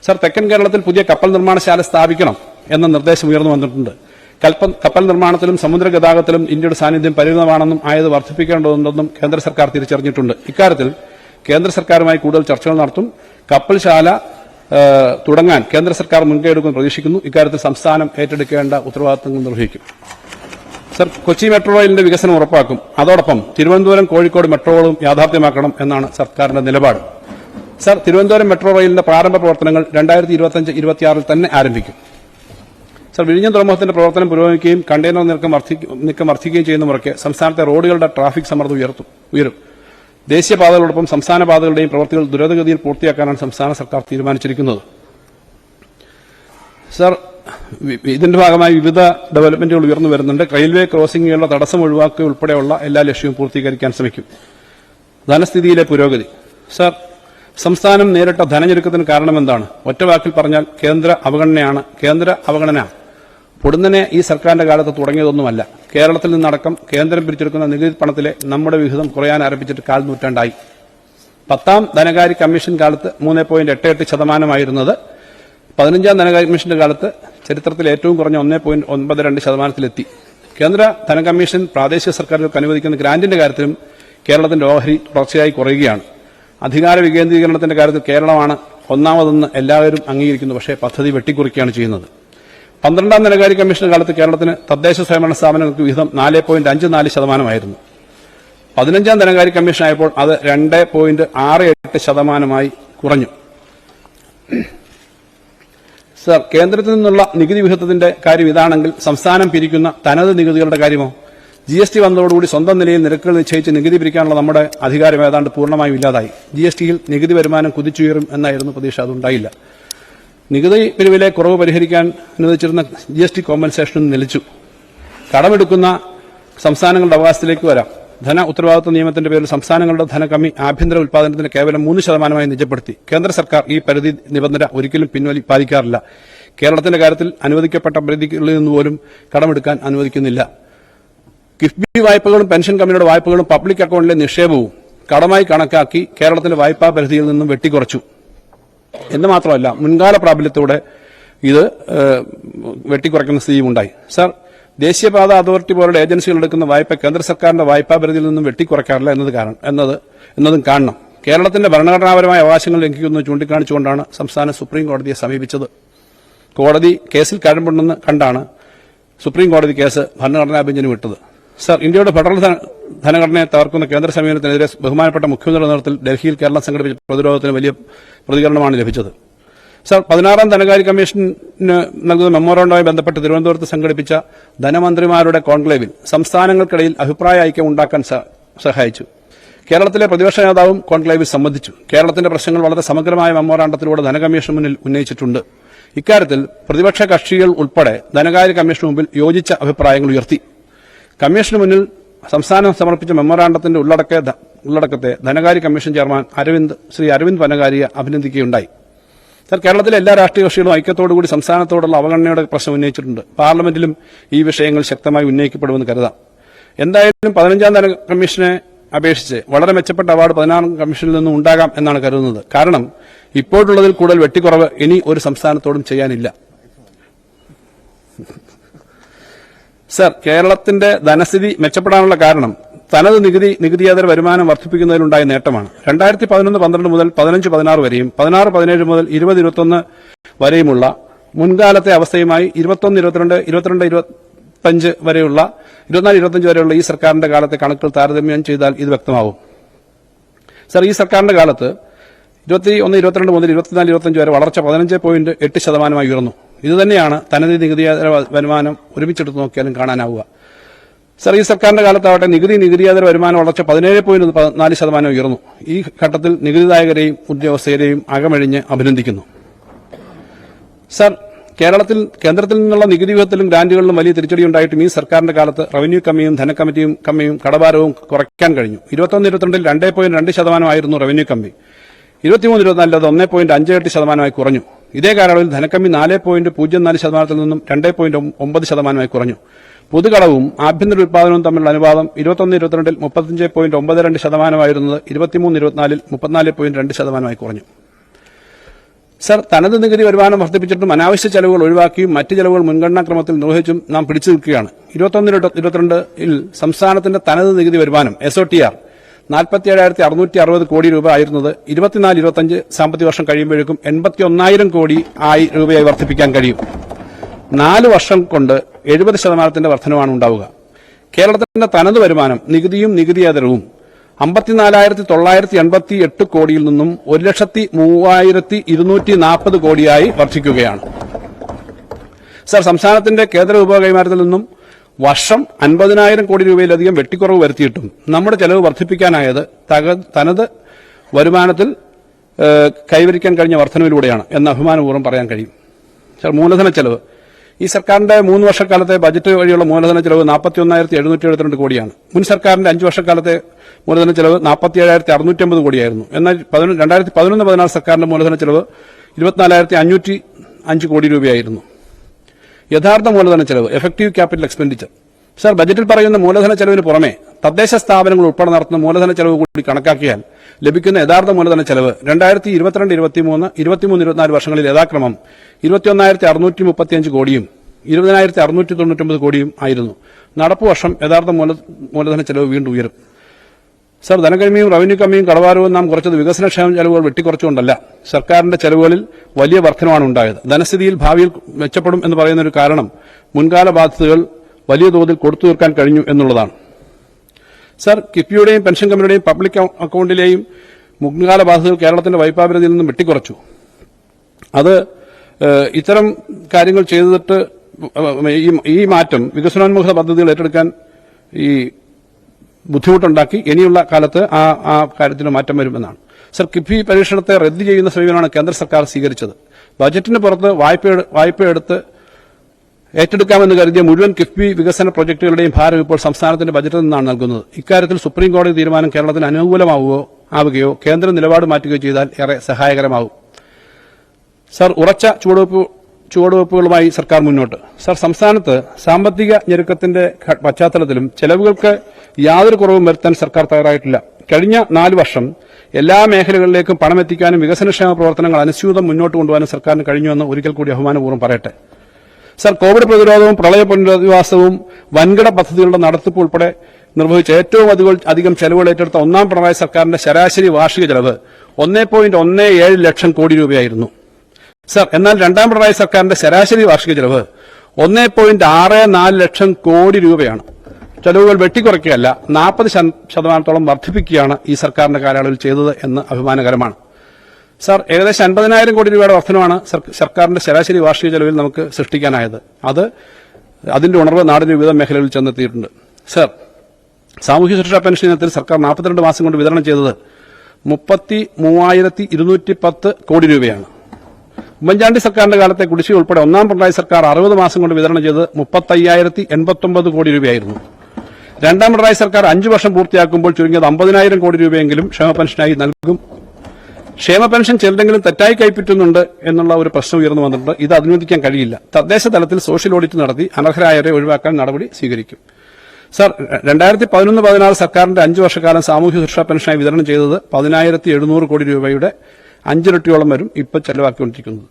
Sir, തെക്കൻ കേരളത്തിൽ പുതിയ കപ്പൽ നിർമ്മാണശാല സ്ഥാപിക്കണം എന്ന നിർദ്ദേശം ഉയർന്നു വന്നിട്ടുണ്ട്. കപ്പൽ നിർമ്മാണത്തിലും സമുദ്ര ഗതാഗതത്തിലും ഇന്ത്യയുടെ സാന്നിധ്യം പരിമിതമാണെന്നും ആയത് വർദ്ധിപ്പിക്കേണ്ടതുണ്ടെന്നും കേന്ദ്ര സർക്കാർ തിരിച്ചറിഞ്ഞിട്ടുണ്ട്. ഇക്കാര്യത്തിൽ കേന്ദ്ര സർക്കാരുമായി കൂടുതൽ ചർച്ചകൾ നടത്തും. കപ്പൽശാല തുടങ്ങാൻ കേന്ദ്ര സർക്കാർ മുൻകൈയെടുക്കുമെന്ന് പ്രതീക്ഷിക്കുന്നു. ഇക്കാര്യത്തിൽ സംസ്ഥാനം ഏറ്റെടുക്കേണ്ട ഉത്തരവാദിത്തങ്ങൾ നിർവഹിക്കും. സർ, കൊച്ചി മെട്രോ റെയിലിന്റെ വികസനം ഉറപ്പാക്കും. അതോടൊപ്പം തിരുവനന്തപുരം കോഴിക്കോട് മെട്രോകളും യാഥാർത്ഥ്യമാക്കണം എന്നാണ് സർക്കാരിന്റെ നിലപാട്. സർ, തിരുവനന്തപുരം മെട്രോ റെയിലിന്റെ പ്രാരംഭ പ്രവർത്തനങ്ങൾ 2025-26 തന്നെ ആരംഭിക്കും. സർ, വിഴിഞ്ഞം തുറമുഖത്തിന്റെ പ്രവർത്തനം പുരോഗമിക്കുകയും കണ്ടെയ്നർ നീക്കം വർദ്ധിക്കുകയും ചെയ്യുന്ന മുറയ്ക്ക് സംസ്ഥാനത്തെ റോഡുകളുടെ ട്രാഫിക് സമ്മർദ്ദം ഉയരും. ദേശീയപാതകളോടൊപ്പം സംസ്ഥാന പാതകളുടെയും പ്രവൃത്തികൾ ദ്രുതഗതിയിൽ പൂർത്തിയാക്കാനാണ് സംസ്ഥാന സർക്കാർ തീരുമാനിച്ചിരിക്കുന്നത്. സർ, ഇതിന്റെ ഭാഗമായി വിവിധ ഡെവലപ്മെന്റുകൾ ഉയർന്നു വരുന്നുണ്ട്. റെയിൽവേ ക്രോസിംഗുകളുടെ തടസ്സം ഒഴിവാക്കുക ഉൾപ്പെടെയുള്ള എല്ലാ ലക്ഷ്യവും പൂർത്തീകരിക്കാൻ ശ്രമിക്കും. ധനസ്ഥിതിയിലെ പുരോഗതി. സർ, സംസ്ഥാനം നേരിട്ട ധനഞ്ഞെരുക്കത്തിന് കാരണമെന്താണ്? ഒറ്റവാക്കിൽ പറഞ്ഞാൽ കേന്ദ്ര അവഗണന പൊടുന്നനെ ഈ സർക്കാരിന്റെ കാലത്ത് തുടങ്ങിയതൊന്നുമല്ല. കേരളത്തിൽ നിന്നടക്കം കേന്ദ്രം പിരിച്ചെടുക്കുന്ന നികുതി പണത്തിലെ നമ്മുടെ വിഹിതം കുറയാൻ ആരംഭിച്ചിട്ട് 1/4 നൂറ്റാണ്ടായി. 10ാം ധനകാര്യ കമ്മീഷൻ കാലത്ത് 3.88% 15ാം ധനകാര്യ കമ്മീഷന്റെ കാലത്ത് ചരിത്രത്തിൽ ഏറ്റവും കുറഞ്ഞ 1.92%-ലെത്തി. കേന്ദ്ര ധനകമ്മീഷൻ പ്രാദേശിക സർക്കാരുകൾക്ക് അനുവദിക്കുന്ന ഗ്രാന്റിന്റെ കാര്യത്തിലും കേരളത്തിന്റെ ഓഹരി തുടർച്ചയായി കുറയുകയാണ്. അധികാര വികേന്ദ്രീകരണത്തിന്റെ കാര്യത്തിൽ കേരളമാണ് ഒന്നാമതെന്ന് എല്ലാവരും അംഗീകരിക്കുന്നു. പക്ഷേ പദ്ധതി വെട്ടിക്കുറിക്കുകയാണ് ചെയ്യുന്നത്. 12ാം ധനകാര്യ കമ്മീഷന്റെ കാലത്ത് കേരളത്തിന് തദ്ദേശ സ്വയംഭരണ സ്ഥാപനങ്ങൾക്ക് വിഹിതം 4.54%. 15ാം ധനകാര്യ കമ്മീഷൻ ആയപ്പോൾ അത് 2.68% കുറഞ്ഞു. സർ, കേന്ദ്രത്തിൽ നിന്നുള്ള നികുതി വിഹിതത്തിന്റെ കാര്യം ഇതാണെങ്കിൽ സംസ്ഥാനം പിരിക്കുന്ന തനത് നികുതികളുടെ കാര്യമോ? GST വന്നതോടുകൂടി സ്വന്തം നിലയിൽ നിരക്കുകൾ നിശ്ചയിച്ച് നികുതി പിരിക്കാനുള്ള നമ്മുടെ അധികാരം ഏതാണ്ട് പൂർണ്ണമായും ഇല്ലാതായി. GSTയിൽ നികുതി വരുമാനം കുതിച്ചുയരും എന്നായിരുന്നു പ്രതീക്ഷ. അതുണ്ടായില്ല. നികുതി പിരിവിലെ കുറവ് പരിഹരിക്കാൻ അനുവദിച്ചിരുന്ന GST കോമ്പൻസേഷനും നിലച്ചു. കടമെടുക്കുന്ന സംസ്ഥാനങ്ങളുടെ അവകാശത്തിലേക്ക് വരാം. ധന ഉത്തരവാദിത്വ നിയമത്തിന്റെ പേരിൽ സംസ്ഥാനങ്ങളുടെ ധനകമ്മി ആഭ്യന്തര ഉത്പാദനത്തിന് കേവലം 3% നിജപ്പെടുത്തി. കേന്ദ്ര സർക്കാർ ഈ പരിധി നിബന്ധന ഒരിക്കലും പാലിക്കാറില്ല. കേരളത്തിന്റെ കാര്യത്തിൽ അനുവദിക്കപ്പെട്ട പരിധികളിൽ നിന്നുപോലും കടമെടുക്കാൻ അനുവദിക്കുന്നില്ല. കിഫ്ബി വായ്പകളും പെൻഷൻ കമ്പനിയുടെ വായ്പകളും പബ്ലിക് അക്കൌണ്ടിലെ നിക്ഷേപവും കടമായി കണക്കാക്കി കേരളത്തിന്റെ വായ്പാ പരിധിയിൽ നിന്നും വെട്ടിക്കുറച്ചു എന്ന് മാത്രമല്ല, മുൻകാല പ്രാബല്യത്തോടെ ഇത് വെട്ടിക്കുറയ്ക്കുന്ന സ്ഥിതിയുമുണ്ടായി. സർ, ദേശീയപാത അതോറിറ്റി പോലുള്ള ഏജൻസികൾ എടുക്കുന്ന വായ്പ കേന്ദ്ര സർക്കാരിന്റെ വായ്പാ പരിധിയിൽ നിന്നും വെട്ടിക്കുറയ്ക്കാറില്ല എന്നതും കാണണം. കേരളത്തിന്റെ ഭരണഘടനാപരമായ അവകാശങ്ങൾ ലംഘിക്കുന്നത് ചൂണ്ടിക്കാണിച്ചുകൊണ്ടാണ് സംസ്ഥാനം സുപ്രീം കോടതിയെ സമീപിച്ചത്. കോടതി കേസിൽ കഴമ്പുണ്ടെന്ന് കണ്ടാണ് സുപ്രീം കോടതി കേസ് ഭരണഘടനാ ബെഞ്ചിന് വിട്ടത്. സർ, ഇന്ത്യയുടെ ഫെഡറൽ ധനഘടനയെ തകർക്കുന്ന കേന്ദ്ര സമീപനത്തിനെതിരെ ബഹുമാനപ്പെട്ട മുഖ്യമന്ത്രിയുടെ നേതൃത്വത്തിൽ ഡൽഹിയിൽ കേരളം സംഘടിപ്പിച്ച പ്രതിരോധത്തിന് വലിയ പ്രതികരണമാണ് ലഭിച്ചത്. സർ, 16ാം ധനകാര്യ കമ്മീഷന് നൽകുന്ന മെമ്മോറാണ്ടവുമായി ബന്ധപ്പെട്ട് തിരുവനന്തപുരത്ത് സംഘടിപ്പിച്ച ധനമന്ത്രിമാരുടെ കോൺക്ലേവിൽ സംസ്ഥാനങ്ങൾക്കിടയിൽ അഭിപ്രായ ഐക്യം ഉണ്ടാക്കാൻ സഹായിച്ചു. കേരളത്തിലെ പ്രതിപക്ഷ നേതാവും കോൺക്ലേവിൽ സംബന്ധിച്ചു. കേരളത്തിന്റെ പ്രശ്നങ്ങൾ വളരെ സമഗ്രമായ മെമ്മോറാണ്ടത്തിലൂടെ ധനകമ്മീഷൻ മുന്നിൽ ഉന്നയിച്ചിട്ടുണ്ട്. ഇക്കാര്യത്തിൽ പ്രതിപക്ഷ കക്ഷികൾ ഉൾപ്പെടെ ധനകാര്യ കമ്മീഷന് മുമ്പിൽ യോജിച്ച അഭിപ്രായങ്ങൾ ഉയർത്തി. കമ്മീഷന് മുന്നിൽ സംസ്ഥാനം സമർപ്പിച്ച മെമ്മോറാണ്ടത്തിന്റെ ഉള്ളടക്കത്തെ ധനകാര്യ കമ്മീഷൻ ചെയർമാൻ ശ്രീ അരവിന്ദ് പനകാരിയെ അഭിനന്ദിക്കുകയുണ്ടായി. സർ, കേരളത്തിലെ എല്ലാ രാഷ്ട്രീയ കക്ഷികളും ഐക്യത്തോടുകൂടി സംസ്ഥാനത്തോടുള്ള അവഗണനയുടെ പ്രശ്നം ഉന്നയിച്ചിട്ടുണ്ട്. പാർലമെന്റിലും ഈ വിഷയങ്ങൾ ശക്തമായി ഉന്നയിക്കപ്പെടുമെന്ന് കരുതാം. എന്തായാലും 15ാം ധന കമ്മീഷനെ അപേക്ഷിച്ച് വളരെ മെച്ചപ്പെട്ട അവാർഡ് 16ാം കമ്മീഷനിൽ നിന്നും ഉണ്ടാകാം എന്നാണ് കരുതുന്നത്. കാരണം ഇപ്പോഴുള്ളതിൽ കൂടുതൽ വെട്ടിക്കുറവ് ഇനി ഒരു സംസ്ഥാനത്തോടും ചെയ്യാനില്ല. സർ, കേരളത്തിന്റെ ധനസ്ഥിതി മെച്ചപ്പെടാനുള്ള കാരണം തനത് നികുതിയേതര വരുമാനം വർദ്ധിപ്പിക്കുന്നതിലുണ്ടായ നേട്ടമാണ്. 2011-12 മുതൽ 15-16 വരെയും 16-17 മുതൽ 20-21 വരെയുമുള്ള മുൻകാലത്തെ അവസ്ഥയുമായി 21-22-22-25 വരെയുള്ള 24-25 വരെയുള്ള ഈ സർക്കാരിന്റെ കാലത്തെ കണക്കുകൾ താരതമ്യം ചെയ്താൽ ഇത് വ്യക്തമാവും. സർ, ഈ സർക്കാരിന്റെ കാലത്ത് 21-22 മുതൽ 24-25 വരെ വളർച്ച 15.8% ഉയർന്നു. ഇതുതന്നെയാണ് തനത് നികുതിയേതര വരുമാനം ഒരുമിച്ചെടുത്ത് നോക്കിയാലും കാണാനാവുക. സർ, ഈ സർക്കാരിന്റെ കാലത്താവട്ടെ നികുതിയേതര വരുമാന വളർച്ച 17.4% ഉയർന്നു. ഈ ഘട്ടത്തിൽ നികുതിദായകരെയും ഉദ്യോഗസ്ഥരെയും അകമഴിഞ്ഞ് അഭിനന്ദിക്കുന്നു. സർ, കേന്ദ്രത്തിൽ നിന്നുള്ള നികുതി വിഹിതത്തിലും ഗ്രാന്റുകളിലും വലിയ തിരിച്ചടിയുണ്ടായിട്ടും ഈ സർക്കാരിന്റെ കാലത്ത് റവന്യൂ കമ്മിയും ധനക്കമ്മിയും കടഭാരവും കുറയ്ക്കാൻ കഴിഞ്ഞു. 21-22 2.2% ആയിരുന്നു റവന്യൂ കമ്മി. 23-24 അത് 1.58% കുറഞ്ഞു. ഇതേ കാലയളവിൽ ധനക്കമ്മി 4.04% നിന്നും 2.9% കുറഞ്ഞു. പൊതുകടവും ആഭ്യന്തര ഉത്പാദനവും തമ്മിലുള്ള അനുപാതം 21-22 35.92% ആയിരുന്നത് 23-24 34.2% കുറഞ്ഞു. സർ, തനത് നികുതി വരുമാനം വർദ്ധിപ്പിച്ചിട്ടും അനാവശ്യ ചെലവുകൾ ഒഴിവാക്കിയും മറ്റ് ചെലവുകൾ മുൻഗണനാക്രമത്തിൽ നിർവഹിച്ചും നാം പിടിച്ചു നിൽക്കുകയാണ്. 21-22 സംസ്ഥാനത്തിന്റെ തനത് നികുതി വരുമാനം SOTR 47,660 കോടി രൂപ ആയിരുന്നത് 24-25 സാമ്പത്തിക വർഷം കഴിയുമ്പോഴേക്കും 81,000 കോടി രൂപയായി വർദ്ധിപ്പിക്കാൻ കഴിയും. 4 വർഷം കൊണ്ട് 70% വർധനവാണ് ഉണ്ടാവുക. കേരളത്തിന്റെ തനത് വരുമാനം നികുതിയും നികുതിയേതരവും 54,988 കോടിയിൽ നിന്നും 1,03,240 കോടിയായി വർദ്ധിക്കുകയാണ്. സർ, സംസ്ഥാനത്തിന്റെ കേന്ദ്ര വിഭവ കൈമാറ്റത്തിൽ നിന്നും വർഷം 50,000 കോടി രൂപയിലധികം വെട്ടിക്കുറവ് വരുത്തിയിട്ടും നമ്മുടെ ചെലവ് വർദ്ധിപ്പിക്കാനായത് തനത് വരുമാനത്തിൽ കൈവരിക്കാൻ കഴിഞ്ഞ വർധനവിലൂടെയാണ് എന്ന് അഭിമാനപൂർവ്വം പറയാൻ കഴിയും. സർ, മൂലധന ചെലവ് ഈ സർക്കാരിന്റെ 3 വർഷക്കാലത്തെ ബജറ്റ് വഴിയുള്ള മൂലധന ചെലവ് 41,772 കോടിയാണ്. മുൻ സർക്കാരിന്റെ 5 വർഷക്കാലത്തെ മൂലധന ചെലവ് 47,650 കോടിയായിരുന്നു. എന്നാൽ 2011-14 സർക്കാരിന്റെ മൂലധന ചെലവ് 24,505 കോടി രൂപയായിരുന്നു. യഥാർത്ഥ മൂലധന ചെലവ് എഫക്റ്റീവ് ക്യാപിറ്റൽ എക്സ്പെൻഡിച്ചർ. സർ, ബജറ്റിൽ പറയുന്ന മൂലധന ചെലവിന് പുറമെ തദ്ദേശ സ്ഥാപനങ്ങൾ ഉൾപ്പെടെ നടത്തുന്ന മൂലധന ചെലവ് കൂടി കണക്കാക്കിയാൽ ലഭിക്കുന്ന യഥാർത്ഥ മൂലധന ചെലവ് 2022-23, 23-24 വർഷങ്ങളിൽ യഥാക്രമം 21,635 കോടിയും 20,699 കോടിയും ആയിരുന്നു. നടപ്പു വർഷം യഥാർത്ഥ മൂലധന ചെലവ് വീണ്ടും ഉയരും. സർ, ധനകമ്മിയും റവന്യൂ കമ്മിയും കടവാരവും നാം കുറച്ചത് വികസനക്ഷേമ ചെലവുകൾ വെട്ടിക്കുറച്ചുകൊണ്ടല്ല, സർക്കാരിന്റെ ചെലവുകളിൽ വലിയ വർധനമാണ് ഉണ്ടായത്. ധനസ്ഥിതിയിൽ ഭാവിയിൽ മെച്ചപ്പെടും എന്ന് പറയുന്ന ഒരു കാരണം മുൻകാല ബാധ്യതകൾ വലിയ തോതിൽ കൊടുത്തു തീർക്കാൻ കഴിഞ്ഞു എന്നുള്ളതാണ്. സർ, കിഫ്ബിയുടെയും പെൻഷൻ കമ്പനിയുടെയും പബ്ലിക് അക്കൌണ്ടിലെയും മുൻകാല ബാധ്യതകൾ കേരളത്തിന്റെ വായ്പാപരിധിയിൽ നിന്നും വെട്ടിക്കുറച്ചു. അത് ഇത്തരം കാര്യങ്ങൾ ചെയ്തിട്ട് ഈ മാറ്റം വികസനോന്മുഖ പദ്ധതികൾ ഏറ്റെടുക്കാൻ ഈ ബുദ്ധിമുട്ടുണ്ടാക്കി. ഇനിയുള്ള കാലത്ത് ആ കാര്യത്തിന് മാറ്റം വരുമെന്നാണ്. സർ, കിഫ്ബി പരീക്ഷണത്തെ റദ്ദ് ചെയ്യുന്ന സമീപനമാണ് കേന്ദ്ര സർക്കാർ സ്വീകരിച്ചത്. ബജറ്റിന് പുറത്ത് വായ്പ എടുത്ത് ഏറ്റെടുക്കാമെന്ന് കരുതിയ മുഴുവൻ കിഫ്ബി വികസന പ്രൊജക്ടുകളുടെയും ഭാരം ഇപ്പോൾ സംസ്ഥാനത്തിന്റെ ബജറ്റിൽ നിന്നാണ് നൽകുന്നത്. ഇക്കാര്യത്തിൽ സുപ്രീം കോടതി തീരുമാനം കേരളത്തിന് അനുകൂലമാവുകയോ കേന്ദ്ര നിലപാട് മാറ്റുകയോ ചെയ്താൽ ഏറെ സഹായകരമാവും. സർ, ഉറച്ച ചുവടുവയ്പ്പുകളുമായി സർക്കാർ മുന്നോട്ട്. സർ, സംസ്ഥാനത്ത് സാമ്പത്തിക ഞെരുക്കത്തിന്റെ പശ്ചാത്തലത്തിലും ചെലവുകൾക്ക് യാതൊരു കുറവും വരുത്താൻ സർക്കാർ തയ്യാറായിട്ടില്ല. കഴിഞ്ഞ 4 വർഷം എല്ലാ മേഖലകളിലേക്കും പണമെത്തിക്കാനും വികസനക്ഷേമ പ്രവർത്തനങ്ങൾ അനുസ്യൂതം മുന്നോട്ട് കൊണ്ടുപോകാനും സർക്കാരിന് കഴിഞ്ഞുവെന്ന് ഒരിക്കൽ കൂടി അഭിമാനപൂർവ്വം പറയട്ടെ. സർ, കോവിഡ് പ്രതിരോധവും പ്രളയ പുനരധിവാസവും വൻകിട പദ്ധതികളുടെ നടത്തിപ്പ് ഉൾപ്പെടെ നിർവഹിച്ച ഏറ്റവും അധികം ചെലവുകൾ ഏറ്റെടുത്ത ഒന്നാം പിണറായി സർക്കാരിന്റെ ശരാശരി വാർഷിക ചെലവ് 1.17 ലക്ഷം കോടി രൂപയായിരുന്നു. സർ, എന്നാൽ രണ്ടാം പിണറായി സർക്കാരിന്റെ ശരാശരി വാർഷിക ചെലവ് 1.64 ലക്ഷം കോടി രൂപയാണ്. ചെലവുകൾ വെട്ടിക്കുറയ്ക്കുകയല്ല, 40% വർദ്ധിപ്പിക്കുകയാണ് ഈ സർക്കാരിന്റെ കാലയളവിൽ ചെയ്തത് എന്ന് അഭിമാനകരമാണ്. സർ, ഏകദേശം 50,000 കോടി രൂപയുടെ വർധനമാണ് സർക്കാരിന്റെ ശരാശരി വാർഷിക ചെലവിൽ നമുക്ക് സൃഷ്ടിക്കാനായത്. അതിന്റെ ഉണർവ് നാടിന്റെ വിവിധ മേഖലകളിൽ ചെന്നെത്തിയിട്ടുണ്ട്. സർ, സാമൂഹ്യ സുരക്ഷാ പെൻഷൻ ഇനത്തിൽ സർക്കാർ 42 മാസം കൊണ്ട് വിതരണം ചെയ്തത് 33,210 കോടി രൂപയാണ്. ഉമ്മൻചാണ്ടി സർക്കാരിന്റെ കാലത്തെ കുടിശ്ശിക ഉൾപ്പെടെ ഒന്നാം പിണറായി സർക്കാർ 60 മാസം കൊണ്ട് വിതരണം ചെയ്തത് 35,089 കോടി രൂപയായിരുന്നു. രണ്ടാം പിണറായി സർക്കാർ 5 വർഷം പൂർത്തിയാക്കുമ്പോൾ ചുരുങ്ങിയത് 50,000 കോടി രൂപയെങ്കിലും ക്ഷേമ പെൻഷനായി നൽകും. ക്ഷേമ പെൻഷൻ ചിലരെങ്കിലും തെറ്റായി കൈപ്പറ്റുന്നുണ്ട് എന്നുള്ള ഒരു പ്രശ്നം ഉയർന്നു വന്നിട്ടുണ്ട്. ഇത് അനുവദിക്കാൻ കഴിയില്ല. തദ്ദേശ തലത്തിൽ സോഷ്യൽ ഓഡിറ്റ് നടത്തി അനർഹരായവരെ ഒഴിവാക്കാൻ നടപടി സ്വീകരിക്കും. സർ, 2011-14 സർക്കാരിന്റെ 5 വർഷക്കാലം സാമൂഹ്യ സുരക്ഷാ പെൻഷനായി വിതരണം ചെയ്തത് 10,700 കോടി രൂപയുടെ 5 ഇരട്ടിയോളം വരും ഇപ്പോൾ ചെലവാക്കിക്കൊണ്ടിരിക്കുന്നത്.